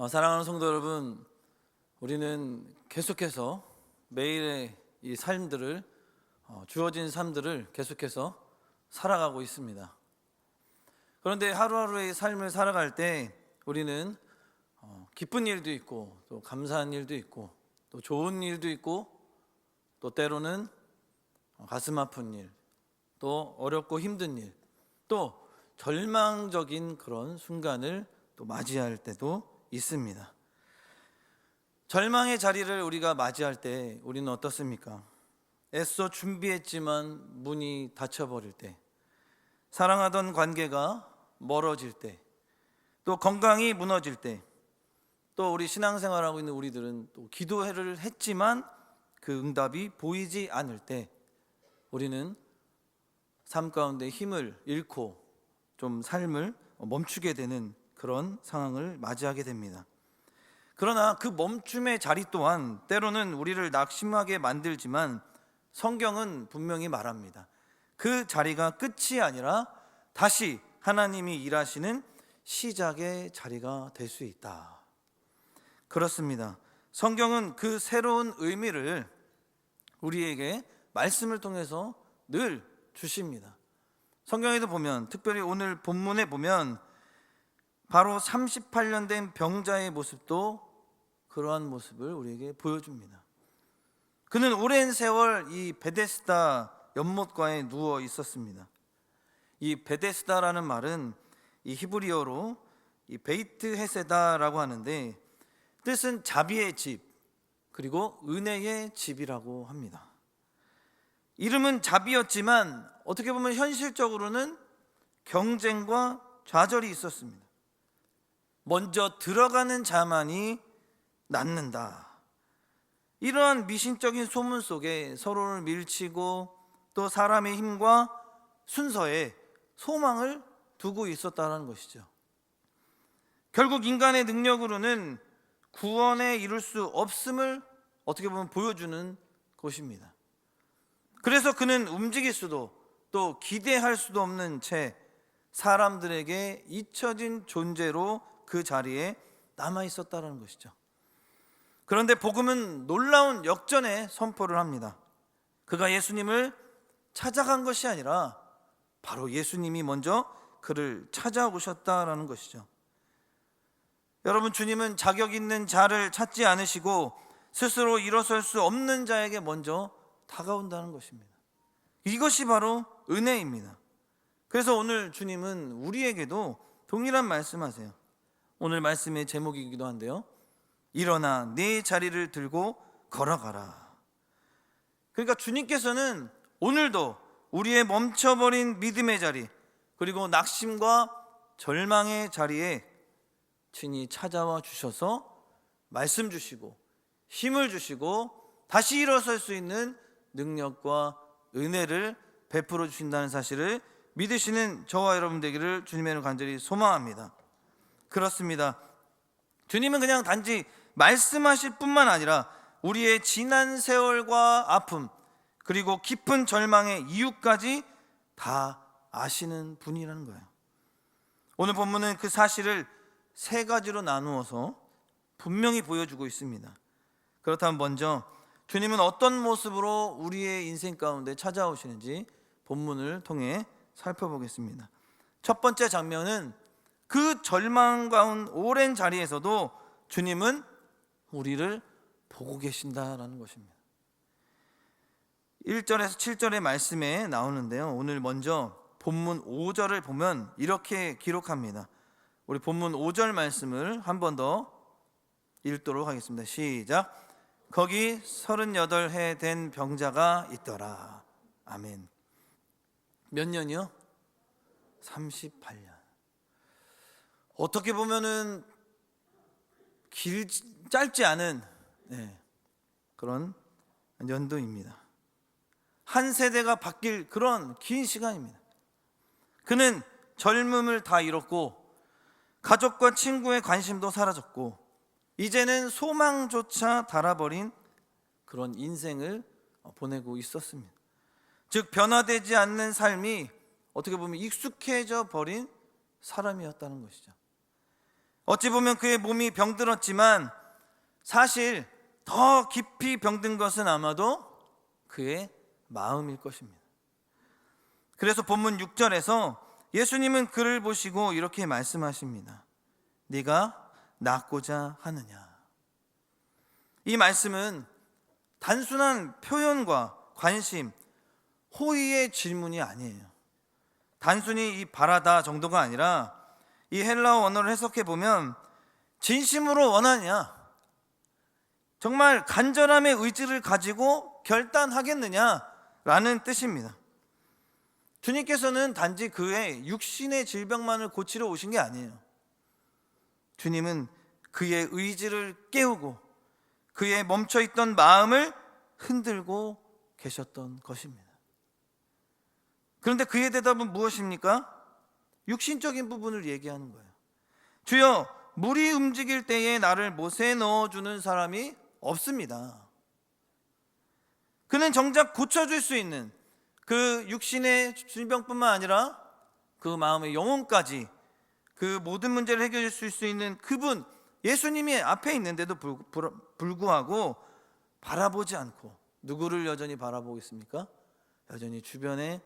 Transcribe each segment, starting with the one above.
사랑하는 성도 여러분, 우리는 계속해서 매일의 이 삶들을 주어진 삶들을 계속해서 살아가고 있습니다. 그런데 하루하루의 삶을 살아갈 때 우리는 기쁜 일도 있고 또 감사한 일도 있고 또 좋은 일도 있고 또 때로는 가슴 아픈 일, 또 어렵고 힘든 일, 또 절망적인 그런 순간을 또 맞이할 때도 있습니다. 절망의 자리를 우리가 맞이할 때 우리는 어떻습니까? 애써 준비했지만 문이 닫혀버릴 때, 사랑하던 관계가 멀어질 때, 또 건강이 무너질 때, 또 우리 신앙생활하고 있는 우리들은 또 기도를 했지만 그 응답이 보이지 않을 때 우리는 삶 가운데 힘을 잃고 좀 삶을 멈추게 되는 그런 상황을 맞이하게 됩니다. 그러나 그 멈춤의 자리 또한 때로는 우리를 낙심하게 만들지만 성경은 분명히 말합니다. 그 자리가 끝이 아니라 다시 하나님이 일하시는 시작의 자리가 될 수 있다. 그렇습니다. 성경은 그 새로운 의미를 우리에게 말씀을 통해서 늘 주십니다. 성경에도 보면, 특별히 오늘 본문에 보면 바로 38년 된 병자의 모습도 그러한 모습을 우리에게 보여줍니다. 그는 오랜 세월 이 베데스다 연못가에 누워 있었습니다. 이 베데스다라는 말은 이 히브리어로 이 베이트 헤세다라고 하는데 뜻은 자비의 집, 그리고 은혜의 집이라고 합니다. 이름은 자비였지만 어떻게 보면 현실적으로는 경쟁과 좌절이 있었습니다. 먼저 들어가는 자만이 낫는다. 이러한 미신적인 소문 속에 서로를 밀치고 또 사람의 힘과 순서에 소망을 두고 있었다는 것이죠. 결국 인간의 능력으로는 구원에 이룰 수 없음을 어떻게 보면 보여주는 것입니다. 그래서 그는 움직일 수도 또 기대할 수도 없는 채 사람들에게 잊혀진 존재로 그 자리에 남아 있었다는 것이죠. 그런데 복음은 놀라운 역전의 선포를 합니다. 그가 예수님을 찾아간 것이 아니라 바로 예수님이 먼저 그를 찾아오셨다라는 것이죠. 여러분, 주님은 자격 있는 자를 찾지 않으시고 스스로 일어설 수 없는 자에게 먼저 다가온다는 것입니다. 이것이 바로 은혜입니다. 그래서 오늘 주님은 우리에게도 동일한 말씀하세요. 오늘 말씀의 제목이기도 한데요, 일어나 네 자리를 들고 걸어가라. 그러니까 주님께서는 오늘도 우리의 멈춰버린 믿음의 자리, 그리고 낙심과 절망의 자리에 친히 찾아와 주셔서 말씀 주시고 힘을 주시고 다시 일어설 수 있는 능력과 은혜를 베풀어 주신다는 사실을 믿으시는 저와 여러분 되기를 주님의 이름으로 간절히 소망합니다. 그렇습니다. 주님은 그냥 단지 말씀하실 뿐만 아니라 우리의 지난 세월과 아픔, 그리고 깊은 절망의 이유까지 다 아시는 분이라는 거예요. 오늘 본문은 그 사실을 세 가지로 나누어서 분명히 보여주고 있습니다. 그렇다면 먼저 주님은 어떤 모습으로 우리의 인생 가운데 찾아오시는지 본문을 통해 살펴보겠습니다. 첫 번째 장면은 그 절망 가운 오랜 자리에서도 주님은 우리를 보고 계신다라는 것입니다. 1절에서 7절의 말씀에 나오는데요, 오늘 먼저 본문 5절을 보면 이렇게 기록합니다. 우리 본문 5절 말씀을 한 번 더 읽도록 하겠습니다. 시작. 거기 38해 된 병자가 있더라. 아멘. 몇 년이요? 38년. 어떻게 보면은 짧지 않은 그런 연도입니다. 한 세대가 바뀔 그런 긴 시간입니다. 그는 젊음을 다 잃었고 가족과 친구의 관심도 사라졌고 이제는 소망조차 닳아버린 그런 인생을 보내고 있었습니다. 즉 변화되지 않는 삶이 어떻게 보면 익숙해져 버린 사람이었다는 것이죠. 어찌 보면 그의 몸이 병들었지만 사실 더 깊이 병든 것은 아마도 그의 마음일 것입니다. 그래서 본문 6절에서 예수님은 그를 보시고 이렇게 말씀하십니다. 네가 낫고자 하느냐. 이 말씀은 단순한 표현과 관심, 호의의 질문이 아니에요. 단순히 이 바라다 정도가 아니라 이 헬라어 원어를 해석해 보면 진심으로 원하냐, 정말 간절함의 의지를 가지고 결단하겠느냐라는 뜻입니다. 주님께서는 단지 그의 육신의 질병만을 고치러 오신 게 아니에요. 주님은 그의 의지를 깨우고 그의 멈춰있던 마음을 흔들고 계셨던 것입니다. 그런데 그의 대답은 무엇입니까? 육신적인 부분을 얘기하는 거예요. 주여, 물이 움직일 때에 나를 못에 넣어주는 사람이 없습니다. 그는 정작 고쳐줄 수 있는 그 육신의 질병뿐만 아니라 그 마음의 영혼까지 그 모든 문제를 해결해 줄 수 있는 그분 예수님이 앞에 있는데도 불구하고 바라보지 않고 누구를 여전히 바라보고 있습니까? 여전히 주변의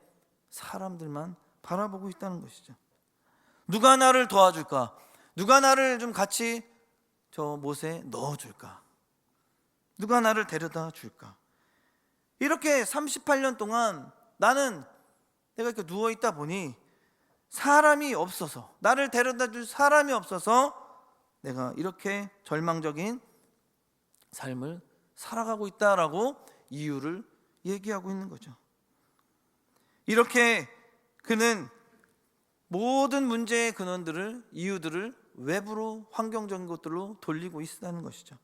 사람들만 바라보고 있다는 것이죠. 누가 나를 도와줄까? 누가 나를 좀 같이 저 못에 넣어줄까? 누가 나를 데려다 줄까? 이렇게 38년 동안 나는 내가 이렇게 누워있다 보니 사람이 없어서, 나를 데려다 줄 사람이 없어서 내가 이렇게 절망적인 삶을 살아가고 있다라고 이유를 얘기하고 있는 거죠. 이렇게 그는 모든 문제의 근원들을, 이유들을 외부로, 환경적인 것들로 돌리고 있다는 것이죠.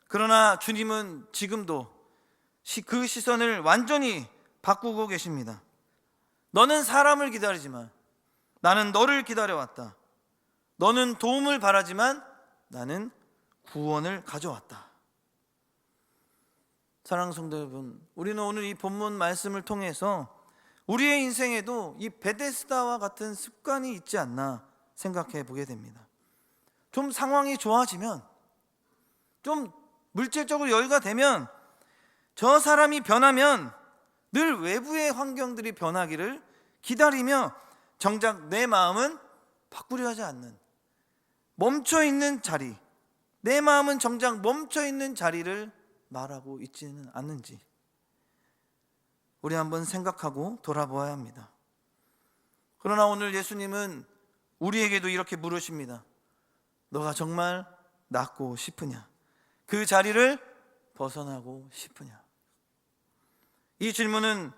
그러나 주님은 지금도 그 시선을 완전히 바꾸고 계십니다. 너는 사람을 기다리지만 나는 너를 기다려왔다. 너는 도움을 바라지만 나는 구원을 가져왔다. 사랑하는 성도 여러분, 우리는 오늘 이 본문 말씀을 통해서 우리의 인생에도 이 베데스다와 같은 습관이 있지 않나 생각해 보게 됩니다. 좀 상황이 좋아지면, 좀 물질적으로 여유가 되면, 저 사람이 변하면 늘 외부의 환경들이 변하기를 기다리며 정작 내 마음은 바꾸려 하지 않는, 멈춰있는 자리, 내 마음은 정작 멈춰있는 자리를 말하고 있지는 않는지 우리 한번 생각하고 돌아보아야 합니다. 그러나 오늘 예수님은 우리에게도 이렇게 물으십니다. 너가 정말 낫고 싶으냐? 그 자리를 벗어나고 싶으냐? 이 질문은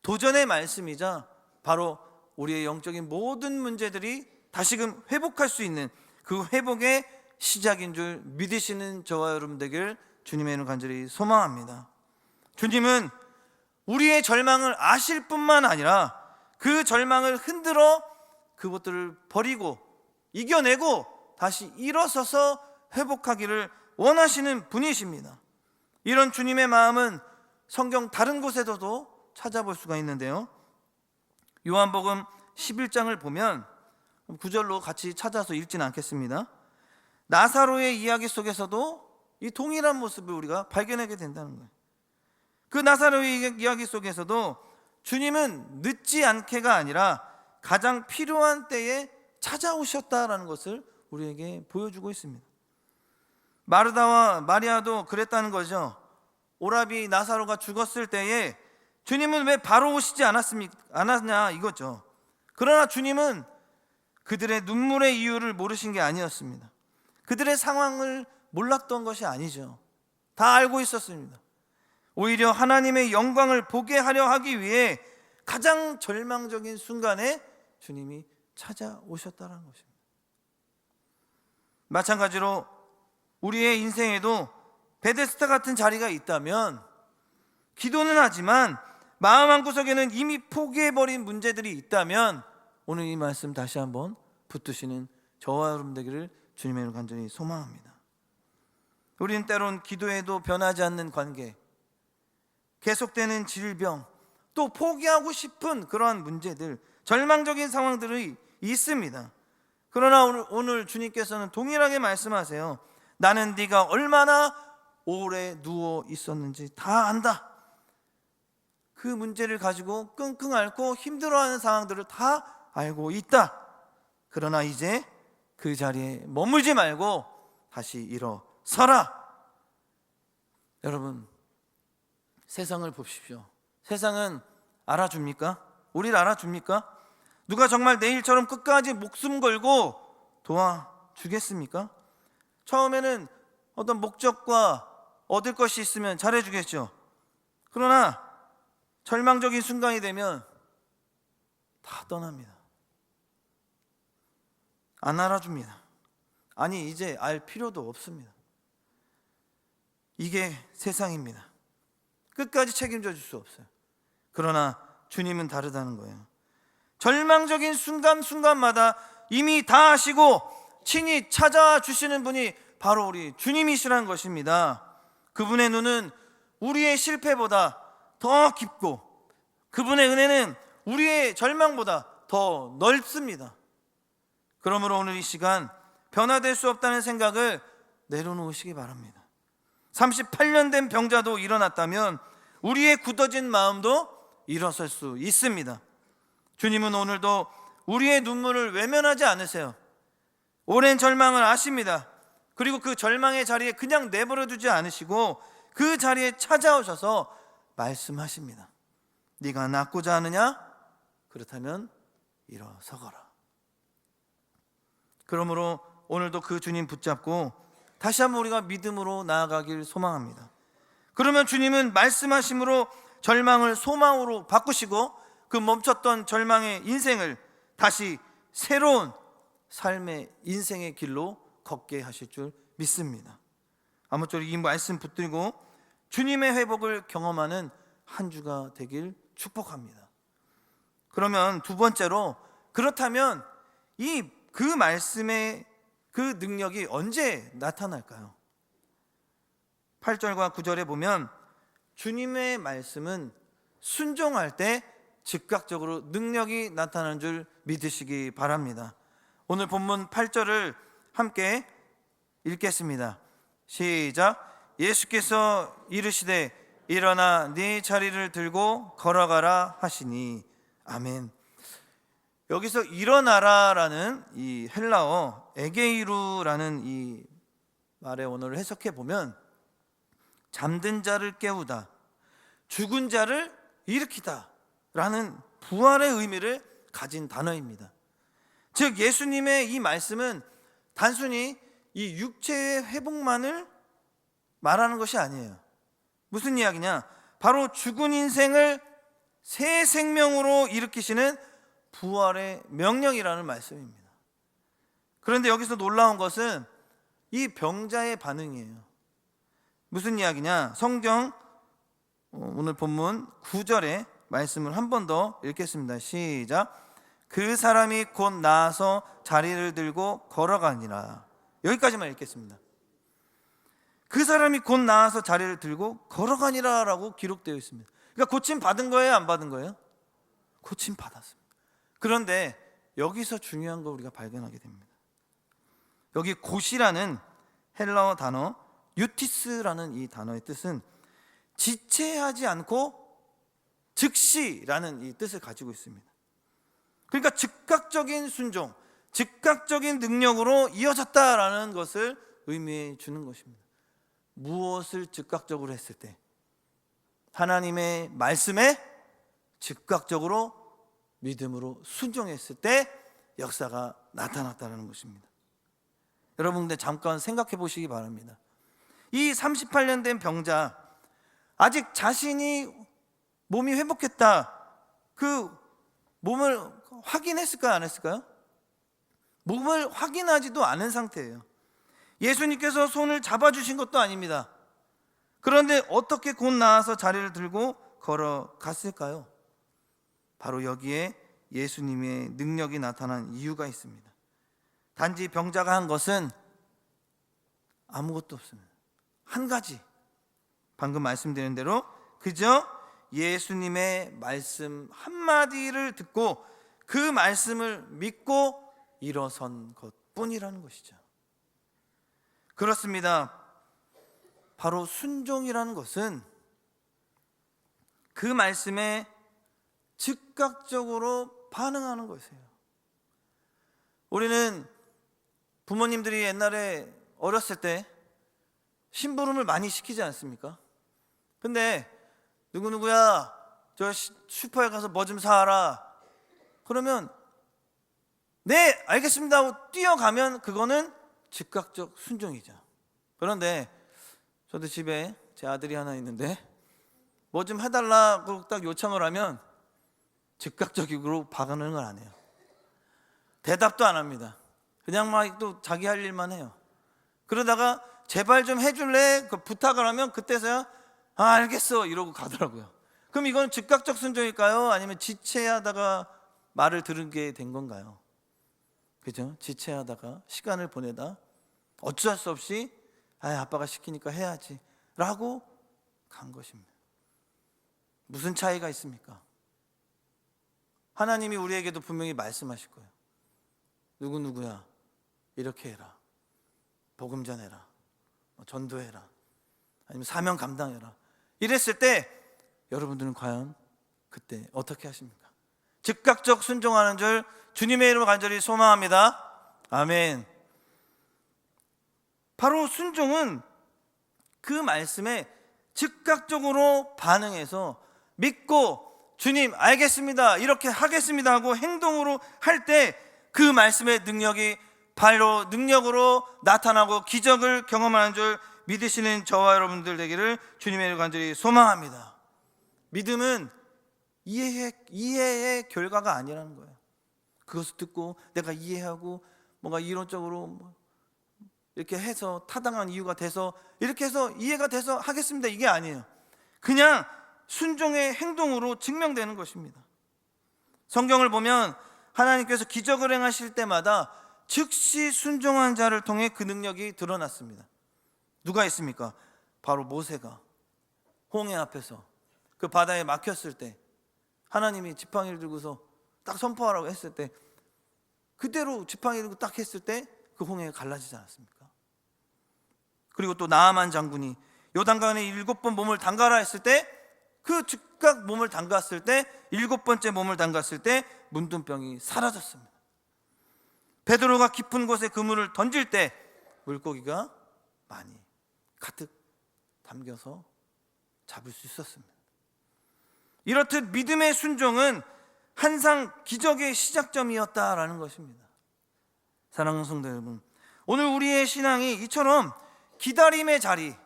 도전의 말씀이자 바로 우리의 영적인 모든 문제들이 다시금 회복할 수 있는 그 회복의 시작인 줄 믿으시는 저와 여러분 되길 주님의 이름으로 간절히 소망합니다. 주님은 우리의 절망을 아실 뿐만 아니라 그 절망을 흔들어 그것들을 버리고 이겨내고 다시 일어서서 회복하기를 원하시는 분이십니다. 이런 주님의 마음은 성경 다른 곳에서도 찾아볼 수가 있는데요, 요한복음 11장을 보면 9절로 같이 찾아서 읽지는 않겠습니다. 나사로의 이야기 속에서도 이 동일한 모습을 우리가 발견하게 된다는 거예요. 그 나사로의 이야기 속에서도 주님은 늦지 않게가 아니라 가장 필요한 때에 찾아오셨다라는 것을 우리에게 보여주고 있습니다. 마르다와 마리아도 그랬다는 거죠. 오라비 나사로가 죽었을 때에 주님은 왜 바로 오시지 않았냐 이거죠. 그러나 주님은 그들의 눈물의 이유를 모르신 게 아니었습니다. 그들의 상황을 몰랐던 것이 아니죠. 다 알고 있었습니다. 오히려 하나님의 영광을 보게 하려 하기 위해 가장 절망적인 순간에 주님이 찾아오셨다는 것입니다. 마찬가지로 우리의 인생에도 베데스다 같은 자리가 있다면 기도는 하지만 마음 한구석에는 이미 포기해버린 문제들이 있다면 오늘 이 말씀 다시 한번 붙드시는 저와 여러분 되기를 주님의 이름으로 간절히 소망합니다. 우리는 때론 기도해도 변하지 않는 관계, 계속되는 질병, 또 포기하고 싶은 그러한 문제들, 절망적인 상황들이 있습니다. 그러나 오늘 주님께서는 동일하게 말씀하세요. 나는 네가 얼마나 오래 누워 있었는지 다 안다. 그 문제를 가지고 끙끙 앓고 힘들어하는 상황들을 다 알고 있다. 그러나 이제 그 자리에 머물지 말고 다시 일어서라. 여러분, 세상을 보십시오. 세상은 알아줍니까? 우리를 알아줍니까? 누가 정말 내일처럼 끝까지 목숨 걸고 도와주겠습니까? 처음에는 어떤 목적과 얻을 것이 있으면 잘해주겠죠. 그러나 절망적인 순간이 되면 다 떠납니다. 안 알아줍니다. 아니, 이제 알 필요도 없습니다. 이게 세상입니다. 끝까지 책임져 줄 수 없어요. 그러나 주님은 다르다는 거예요. 절망적인 순간순간마다 이미 다 아시고 친히 찾아주시는 분이 바로 우리 주님이시라는 것입니다. 그분의 눈은 우리의 실패보다 더 깊고 그분의 은혜는 우리의 절망보다 더 넓습니다. 그러므로 오늘 이 시간 변화될 수 없다는 생각을 내려놓으시기 바랍니다. 38년 된 병자도 일어났다면 우리의 굳어진 마음도 일어설 수 있습니다. 주님은 오늘도 우리의 눈물을 외면하지 않으세요. 오랜 절망을 아십니다. 그리고 그 절망의 자리에 그냥 내버려 두지 않으시고 그 자리에 찾아오셔서 말씀하십니다. 네가 낫고자 하느냐? 그렇다면 일어서거라. 그러므로 오늘도 그 주님 붙잡고 다시 한번 우리가 믿음으로 나아가길 소망합니다. 그러면 주님은 말씀하심으로 절망을 소망으로 바꾸시고 그 멈췄던 절망의 인생을 다시 새로운 삶의 인생의 길로 걷게 하실 줄 믿습니다. 아무쪼록 이 말씀 붙들고 주님의 회복을 경험하는 한 주가 되길 축복합니다. 그러면 두 번째로, 그렇다면 그 말씀의 그 능력이 언제 나타날까요? 8절과 9절에 보면 주님의 말씀은 순종할 때 즉각적으로 능력이 나타나는 줄 믿으시기 바랍니다. 오늘 본문 8절을 함께 읽겠습니다. 시작. 예수께서 이르시되 일어나 네 자리를 들고 걸어가라 하시니. 아멘. 여기서 일어나라라는 이 헬라어 에게이루라는 이 말의 원어를 해석해 보면 잠든 자를 깨우다, 죽은 자를 일으키다 라는 부활의 의미를 가진 단어입니다. 즉 예수님의 이 말씀은 단순히 이 육체의 회복만을 말하는 것이 아니에요. 무슨 이야기냐? 바로 죽은 인생을 새 생명으로 일으키시는 부활의 명령이라는 말씀입니다. 그런데 여기서 놀라운 것은 이 병자의 반응이에요. 무슨 이야기냐? 성경 오늘 본문 9절의 말씀을 한 번 더 읽겠습니다. 시작. 그 사람이 곧 나아서 자리를 들고 걸어가니라. 여기까지만 읽겠습니다. 그 사람이 곧 나아서 자리를 들고 걸어가니라 라고 기록되어 있습니다. 그러니까 고침 받은 거예요? 안 받은 거예요? 고침 받았습니다. 그런데 여기서 중요한 걸 우리가 발견하게 됩니다. 여기 곧이라는 헬라어 단어 유티스라는 이 단어의 뜻은 지체하지 않고 즉시라는 이 뜻을 가지고 있습니다. 그러니까 즉각적인 순종, 즉각적인 능력으로 이어졌다라는 것을 의미해 주는 것입니다. 무엇을 즉각적으로 했을 때? 하나님의 말씀에 즉각적으로 믿음으로 순종했을 때 역사가 나타났다는 것입니다. 여러분, 근데 잠깐 생각해 보시기 바랍니다. 이 38년 된 병자, 아직 자신이 몸이 회복했다, 그 몸을 확인했을까요? 안 했을까요? 몸을 확인하지도 않은 상태예요. 예수님께서 손을 잡아주신 것도 아닙니다. 그런데 어떻게 곧 나아서 자리를 들고 걸어갔을까요? 바로 여기에 예수님의 능력이 나타난 이유가 있습니다. 단지 병자가 한 것은 아무것도 없습니다. 한 가지, 방금 말씀드린 대로 그저 예수님의 말씀 한마디를 듣고 그 말씀을 믿고 일어선 것뿐이라는 것이죠. 그렇습니다. 바로 순종이라는 것은 그 말씀에 즉각적으로 반응하는 것이에요. 우리는 부모님들이 옛날에 어렸을 때 심부름을 많이 시키지 않습니까? 근데 누구누구야 저 슈퍼에 가서 뭐 좀 사와라. 그러면 네 알겠습니다 하고 뛰어가면 그거는 즉각적 순종이죠. 그런데 저도 집에 제 아들이 하나 있는데 뭐 좀 해달라고 딱 요청을 하면 즉각적으로 박아놓는 걸 안 해요. 대답도 안 합니다. 그냥 막 또 자기 할 일만 해요. 그러다가 제발 좀 해줄래? 그 부탁을 하면 그때서야 알겠어 이러고 가더라고요. 그럼 이건 즉각적 순종일까요? 아니면 지체하다가 말을 들은 게 된 건가요? 그죠? 지체하다가 시간을 보내다 어쩔 수 없이 아빠가 시키니까 해야지 라고 간 것입니다. 무슨 차이가 있습니까? 하나님이 우리에게도 분명히 말씀하실 거예요. 누구누구야 이렇게 해라, 복음 전해라, 전도해라, 아니면 사명 감당해라 이랬을 때 여러분들은 과연 그때 어떻게 하십니까? 즉각적 순종하는 줄 주님의 이름으로 간절히 소망합니다. 아멘. 바로 순종은 그 말씀에 즉각적으로 반응해서 믿고 주님 알겠습니다 이렇게 하겠습니다 하고 행동으로 할 때 그 말씀의 능력이 바로 능력으로 나타나고 기적을 경험하는 줄 믿으시는 저와 여러분들 되기를 주님의 이름으로 간절히 소망합니다. 믿음은 이해의 결과가 아니라는 거예요. 그것을 듣고 내가 이해하고 뭔가 이론적으로 이렇게 해서 타당한 이유가 돼서 이렇게 해서 이해가 돼서 하겠습니다 이게 아니에요. 그냥 순종의 행동으로 증명되는 것입니다. 성경을 보면 하나님께서 기적을 행하실 때마다 즉시 순종한 자를 통해 그 능력이 드러났습니다. 누가 있습니까? 바로 모세가 홍해 앞에서 그 바다에 막혔을 때 하나님이 지팡이를 들고서 딱 선포하라고 했을 때 그대로 지팡이 들고 딱 했을 때 그 홍해가 갈라지지 않았습니까? 그리고 또 나아만 장군이 요단강에 7번 몸을 담가라 했을 때 그 즉각 몸을 담갔을 때 7번째 몸을 담갔을 때 문둥병이 사라졌습니다. 베드로가 깊은 곳에 그물을 던질 때 물고기가 많이 가득 담겨서 잡을 수 있었습니다. 이렇듯 믿음의 순종은 항상 기적의 시작점이었다라는 것입니다. 사랑하는 성도 여러분, 오늘 우리의 신앙이 이처럼 기다림의 자리가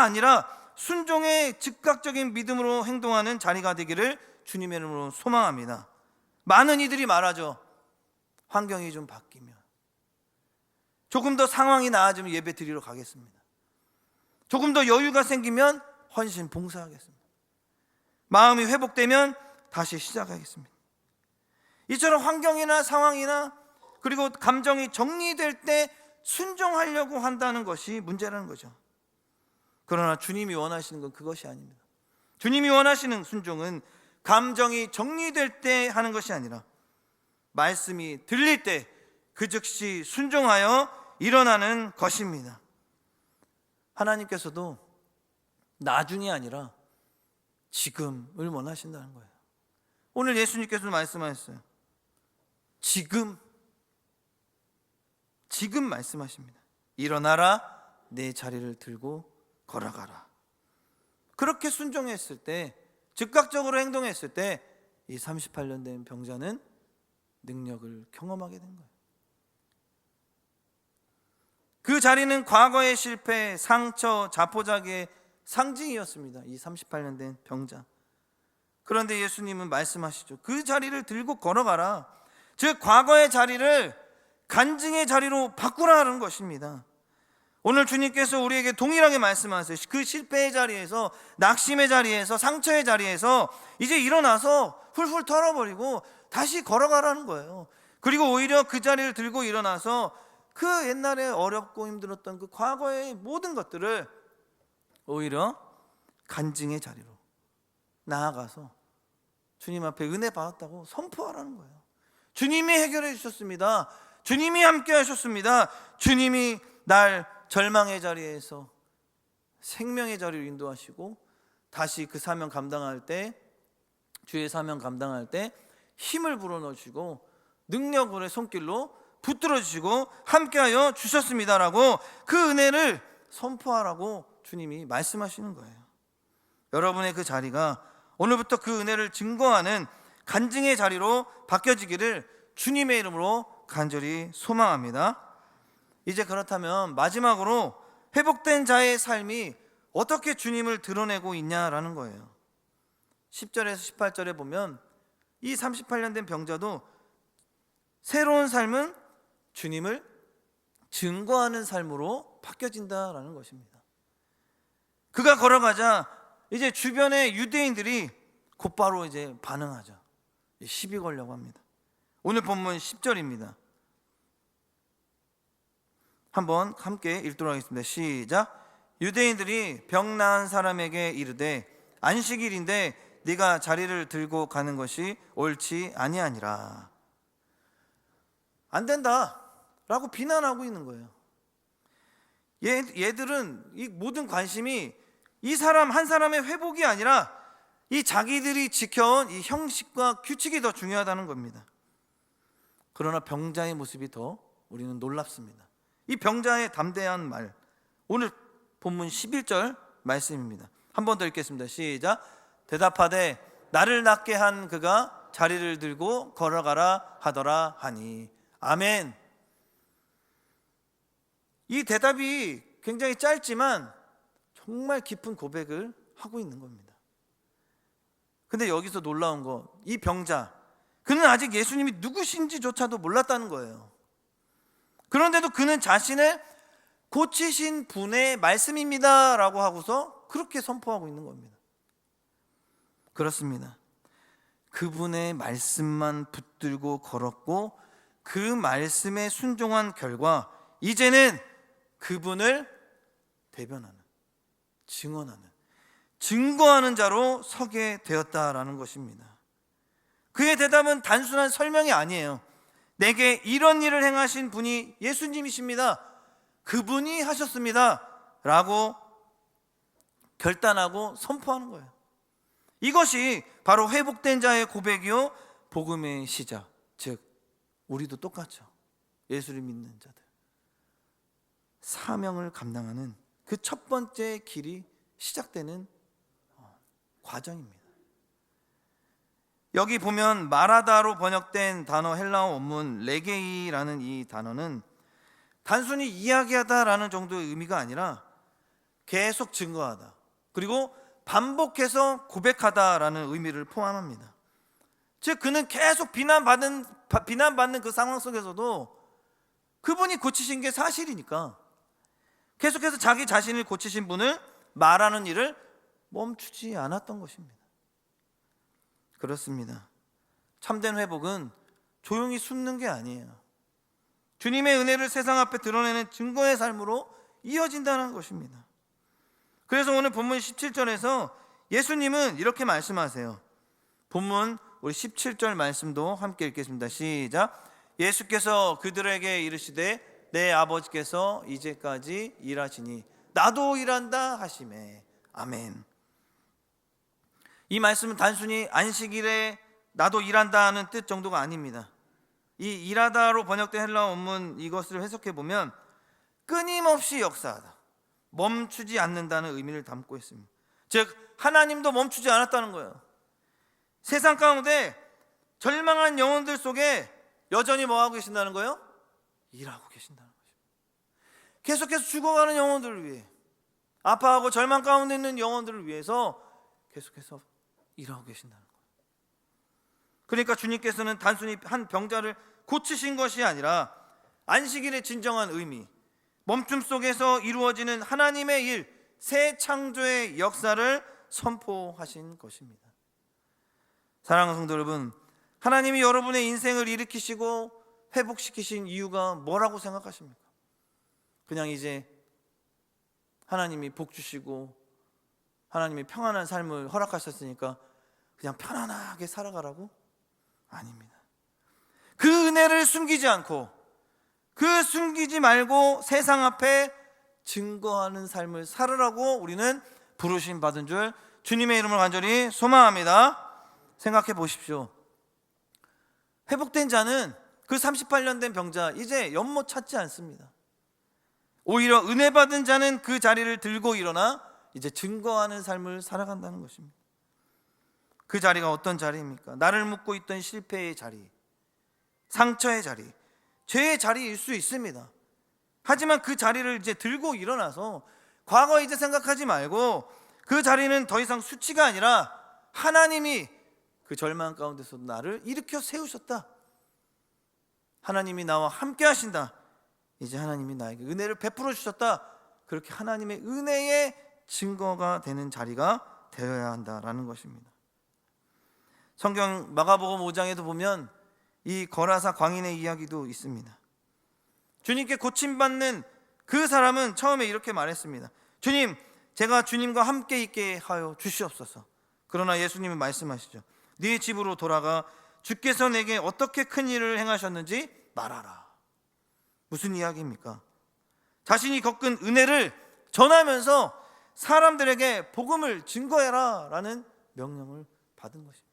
아니라 순종의 즉각적인 믿음으로 행동하는 자리가 되기를 주님의 이름으로 소망합니다. 많은 이들이 말하죠. 환경이 좀 바뀌면, 조금 더 상황이 나아지면 예배 드리러 가겠습니다. 조금 더 여유가 생기면 헌신 봉사하겠습니다. 마음이 회복되면 다시 시작하겠습니다. 이처럼 환경이나 상황이나 그리고 감정이 정리될 때 순종하려고 한다는 것이 문제라는 거죠. 그러나 주님이 원하시는 건 그것이 아닙니다. 주님이 원하시는 순종은 감정이 정리될 때 하는 것이 아니라 말씀이 들릴 때 그 즉시 순종하여 일어나는 것입니다. 하나님께서도 나중이 아니라 지금을 원하신다는 거예요. 오늘 예수님께서도 말씀하셨어요. 지금 말씀하십니다. 일어나라, 내 자리를 들고 걸어가라. 그렇게 순종했을 때, 즉각적으로 행동했을 때 이 38년 된 병자는 능력을 경험하게 된 거예요. 그 자리는 과거의 실패, 상처, 자포자기의 상징이었습니다. 이 38년 된 병자. 그런데 예수님은 말씀하시죠. 그 자리를 들고 걸어가라. 즉 과거의 자리를 간증의 자리로 바꾸라는 것입니다. 오늘 주님께서 우리에게 동일하게 말씀하세요. 그 실패의 자리에서, 낙심의 자리에서, 상처의 자리에서 이제 일어나서 훌훌 털어버리고 다시 걸어가라는 거예요. 그리고 오히려 그 자리를 들고 일어나서 그 옛날에 어렵고 힘들었던 그 과거의 모든 것들을 오히려 간증의 자리로 나아가서 주님 앞에 은혜 받았다고 선포하라는 거예요. 주님이 해결해 주셨습니다. 주님이 함께 하셨습니다. 주님이 날 절망의 자리에서 생명의 자리로 인도하시고 다시 그 사명 감당할 때, 주의 사명 감당할 때 힘을 불어넣으시고 능력으로의 손길로 붙들어 주시고 함께하여 주셨습니다라고 그 은혜를 선포하라고 주님이 말씀하시는 거예요. 여러분의 그 자리가 오늘부터 그 은혜를 증거하는 간증의 자리로 바뀌어지기를 주님의 이름으로 간절히 소망합니다. 이제 그렇다면 마지막으로 회복된 자의 삶이 어떻게 주님을 드러내고 있냐라는 거예요. 10절에서 18절에 보면 이 38년 된 병자도 새로운 삶은 주님을 증거하는 삶으로 바뀌어진다라는 것입니다. 그가 걸어가자 이제 주변의 유대인들이 곧바로 이제 반응하죠. 시비 걸려고 합니다. 오늘 본문 10절입니다. 한번 함께 읽도록 하겠습니다. 시작. 유대인들이 병 나은 사람에게 이르되 안식일인데 네가 자리를 들고 가는 것이 옳지 아니하니라. 안 된다라고 비난하고 있는 거예요. 얘들은 이 모든 관심이 이 사람 한 사람의 회복이 아니라 이 자기들이 지켜온 이 형식과 규칙이 더 중요하다는 겁니다. 그러나 병자의 모습이 더 우리는 놀랍습니다. 이 병자의 담대한 말, 오늘 본문 11절 말씀입니다. 한 번 더 읽겠습니다. 시작. 대답하되 나를 낫게 한 그가 자리를 들고 걸어가라 하더라 하니. 아멘. 이 대답이 굉장히 짧지만 정말 깊은 고백을 하고 있는 겁니다. 근데 여기서 놀라운 거, 이 병자, 그는 아직 예수님이 누구신지조차도 몰랐다는 거예요. 그런데도 그는 자신을 고치신 분의 말씀입니다 라고 하고서 그렇게 선포하고 있는 겁니다. 그렇습니다. 그분의 말씀만 붙들고 걸었고 그 말씀에 순종한 결과 이제는 그분을 대변하는, 증언하는, 증거하는 자로 서게 되었다라는 것입니다. 그의 대답은 단순한 설명이 아니에요. 내게 이런 일을 행하신 분이 예수님이십니다. 그분이 하셨습니다 라고 결단하고 선포하는 거예요. 이것이 바로 회복된 자의 고백이요 복음의 시작, 즉 우리도 똑같죠. 예수를 믿는 자들, 사명을 감당하는 그 첫 번째 길이 시작되는 과정입니다. 여기 보면 마라다로 번역된 단어 헬라어 원문 레게이라는 이 단어는 단순히 이야기하다라는 정도의 의미가 아니라 계속 증거하다, 그리고 반복해서 고백하다라는 의미를 포함합니다. 즉 그는 계속 비난받는 그 상황 속에서도 그분이 고치신 게 사실이니까 계속해서 자기 자신을 고치신 분을 말하는 일을 멈추지 않았던 것입니다. 그렇습니다. 참된 회복은 조용히 숨는 게 아니에요. 주님의 은혜를 세상 앞에 드러내는 증거의 삶으로 이어진다는 것입니다. 그래서 오늘 본문 17절에서 예수님은 이렇게 말씀하세요. 본문 우리 17절 말씀도 함께 읽겠습니다. 시작. 예수께서 그들에게 이르시되 내 아버지께서 이제까지 일하시니 나도 일한다 하시매. 아멘. 이 말씀은 단순히 안식일에 나도 일한다는 뜻 정도가 아닙니다. 이 일하다로 번역된 헬라어 원문 이것을 해석해 보면 끊임없이 역사하다, 멈추지 않는다는 의미를 담고 있습니다. 즉 하나님도 멈추지 않았다는 거예요. 세상 가운데 절망한 영혼들 속에 여전히 뭐하고 계신다는 거예요? 일하고 계신다는 거죠. 계속해서 죽어가는 영혼들을 위해, 아파하고 절망 가운데 있는 영혼들을 위해서 계속해서 일하고 계신다는 거예요. 그러니까 주님께서는 단순히 한 병자를 고치신 것이 아니라 안식일의 진정한 의미, 멈춤 속에서 이루어지는 하나님의 일, 새 창조의 역사를 선포하신 것입니다. 사랑하는 성도 여러분, 하나님이 여러분의 인생을 일으키시고 회복시키신 이유가 뭐라고 생각하십니까? 그냥 이제 하나님이 복 주시고 하나님이 평안한 삶을 허락하셨으니까 그냥 편안하게 살아가라고? 아닙니다. 그 은혜를 숨기지 않고, 그 숨기지 말고 세상 앞에 증거하는 삶을 살으라고 우리는 부르심 받은 줄 주님의 이름을 간절히 소망합니다. 생각해 보십시오. 회복된 자는 그 38년 된 병자 이제 연못 찾지 않습니다. 오히려 은혜 받은 자는 그 자리를 들고 일어나 이제 증거하는 삶을 살아간다는 것입니다. 그 자리가 어떤 자리입니까? 나를 묶고 있던 실패의 자리, 상처의 자리, 죄의 자리일 수 있습니다. 하지만 그 자리를 이제 들고 일어나서 과거 이제 생각하지 말고, 그 자리는 더 이상 수치가 아니라 하나님이 그 절망 가운데서 나를 일으켜 세우셨다. 하나님이 나와 함께 하신다. 이제 하나님이 나에게 은혜를 베풀어 주셨다. 그렇게 하나님의 은혜의 증거가 되는 자리가 되어야 한다라는 것입니다. 성경 마가복음 5장에도 보면 이 거라사 광인의 이야기도 있습니다. 주님께 고침받는 그 사람은 처음에 이렇게 말했습니다. 주님, 제가 주님과 함께 있게 하여 주시옵소서. 그러나 예수님은 말씀하시죠. 네 집으로 돌아가 주께서 내게 어떻게 큰 일을 행하셨는지 말하라. 무슨 이야기입니까? 자신이 겪은 은혜를 전하면서 사람들에게 복음을 증거해라 라는 명령을 받은 것입니다.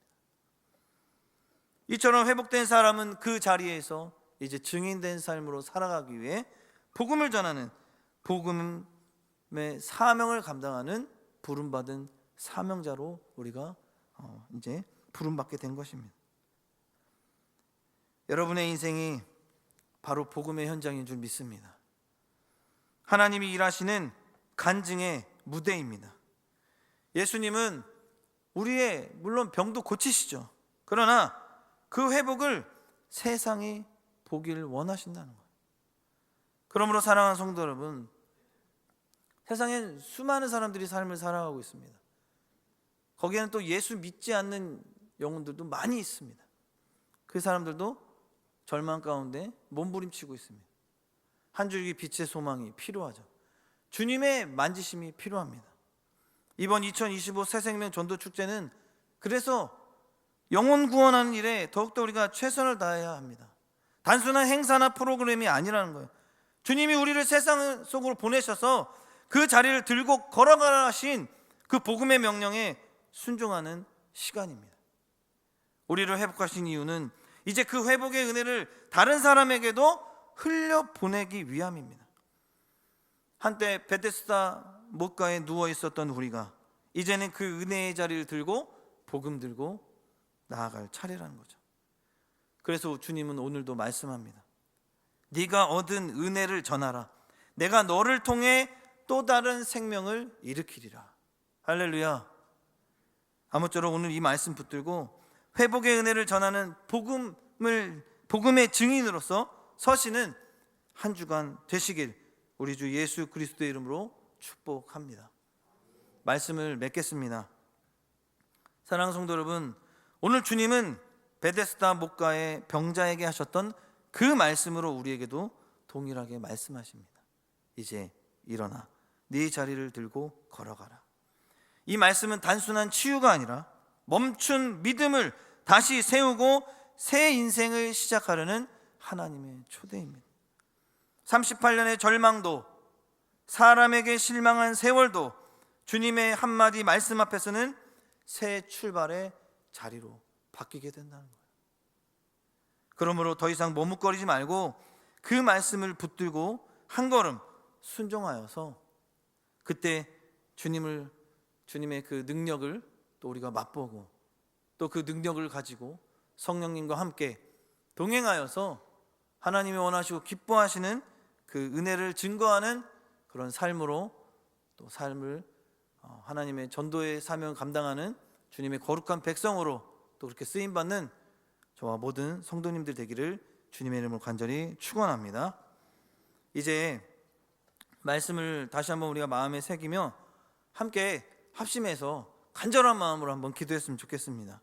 이처럼 회복된 사람은 그 자리에서 이제 증인된 삶으로 살아가기 위해 복음을 전하는, 복음의 사명을 감당하는 부름받은 사명자로 우리가 이제 부름받게 된 것입니다. 여러분의 인생이 바로 복음의 현장인 줄 믿습니다. 하나님이 일하시는 간증의 무대입니다. 예수님은 우리의 물론 병도 고치시죠. 그러나 그 회복을 세상이 보길 원하신다는 거예요. 그러므로 사랑하는 성도 여러분, 세상엔 수많은 사람들이 삶을 살아가고 있습니다. 거기에는 또 예수 믿지 않는 영혼들도 많이 있습니다. 그 사람들도 절망 가운데 몸부림치고 있습니다. 한 줄기 빛의 소망이 필요하죠. 주님의 만지심이 필요합니다. 이번 2025 새생명 전도축제는 그래서 영혼 구원하는 일에 더욱더 우리가 최선을 다해야 합니다. 단순한 행사나 프로그램이 아니라는 거예요. 주님이 우리를 세상 속으로 보내셔서 그 자리를 들고 걸어가라 하신 그 복음의 명령에 순종하는 시간입니다. 우리를 회복하신 이유는 이제 그 회복의 은혜를 다른 사람에게도 흘려보내기 위함입니다. 한때 베데스다 못가에 누워 있었던 우리가 이제는 그 은혜의 자리를 들고 복음 들고 나아갈 차례라는 거죠. 그래서 주님은 오늘도 말씀합니다. 네가 얻은 은혜를 전하라. 내가 너를 통해 또 다른 생명을 일으키리라. 할렐루야. 아무쪼록 오늘 이 말씀 붙들고 회복의 은혜를 전하는 복음의 증인으로서 서시는 한 주간 되시길 우리 주 예수 그리스도의 이름으로 축복합니다. 말씀을 맺겠습니다. 사랑하는 성도 여러분, 오늘 주님은 베데스다 목가의 병자에게 하셨던 그 말씀으로 우리에게도 동일하게 말씀하십니다. 이제 일어나 네 자리를 들고 걸어가라. 이 말씀은 단순한 치유가 아니라 멈춘 믿음을 다시 세우고 새 인생을 시작하려는 하나님의 초대입니다. 38년의 절망도, 사람에게 실망한 세월도 주님의 한마디 말씀 앞에서는 새 출발의 자리로 바뀌게 된다는 거예요. 그러므로 더 이상 머뭇거리지 말고 그 말씀을 붙들고 한 걸음 순종하여서 그때 주님의 그 능력을 또 우리가 맛보고 또 그 능력을 가지고 성령님과 함께 동행하여서 하나님이 원하시고 기뻐하시는 그 은혜를 증거하는 그런 삶으로 또 삶을 하나님의 전도의 사명을 감당하는 주님의 거룩한 백성으로 또 그렇게 쓰임받는 저와 모든 성도님들 되기를 주님의 이름으로 간절히 축원합니다. 이제 말씀을 다시 한번 우리가 마음에 새기며 함께 합심해서 간절한 마음으로 한번 기도했으면 좋겠습니다.